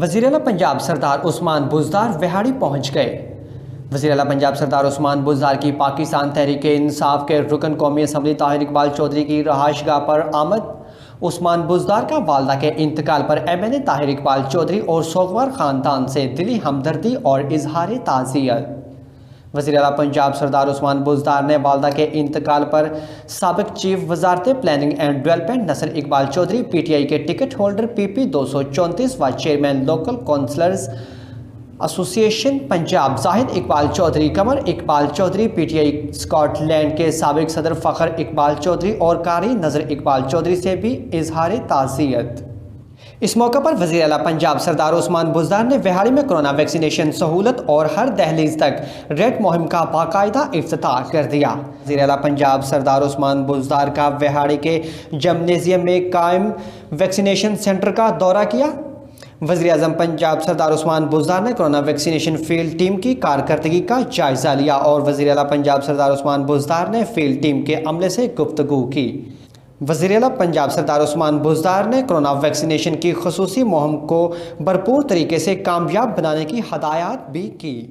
وزیر اعلیٰ پنجاب سردار عثمان بزدار وہاڑی پہنچ گئے۔ وزیر اعلیٰ پنجاب سردار عثمان بزدار کی پاکستان تحریک انصاف کے رکن قومی اسمبلی طاہر اقبال چودھری کی رہائش گاہ پر آمد۔ عثمان بزدار کا والدہ کے انتقال پر MNA طاہر اقبال چودھری اور سوگوار خاندان سے دلی ہمدردی اور اظہار تعزیت۔ وزیر اعلیٰ پنجاب سردار عثمان بزدار نے والدہ کے انتقال پر سابق چیف وزارت planning and development Nasr Iqbal Chaudhry PTI کے ٹکٹ ہولڈر PP 234 و chairman local councillors association Punjab Zahid Iqbal Chaudhry, Qamar Iqbal Chaudhry, PTI Scotland کے سابق صدر فخر اقبال چودھری اور قاری نذر اقبال چودھری سے بھی اظہار تعزیت۔ اس موقع پر وزیر اعلیٰ پنجاب سردار عثمان بزدار نے وہاڑی میں کورونا ویکسینیشن سہولت اور ہر دہلیز تک ریڈ مہم کا باقاعدہ افتتاح کر دیا۔ وزیر اعلیٰ پنجاب سردار عثمان بزدار کا وہاڑی کے جمنیزیم میں قائم ویکسینیشن سینٹر کا دورہ کیا۔ وزیر اعظم پنجاب سردار عثمان بزدار نے کورونا ویکسینیشن فیلڈ ٹیم کی کارکردگی کا جائزہ لیا اور وزیر اعلیٰ پنجاب سردار عثمان بزدار نے فیلڈ ٹیم کے عملے سے گفتگو کی۔ وزیر اعلیٰ پنجاب سردار عثمان بزدار نے کورونا ویکسینیشن کی خصوصی مہم کو بھرپور طریقے سے کامیاب بنانے کی ہدایات بھی کی۔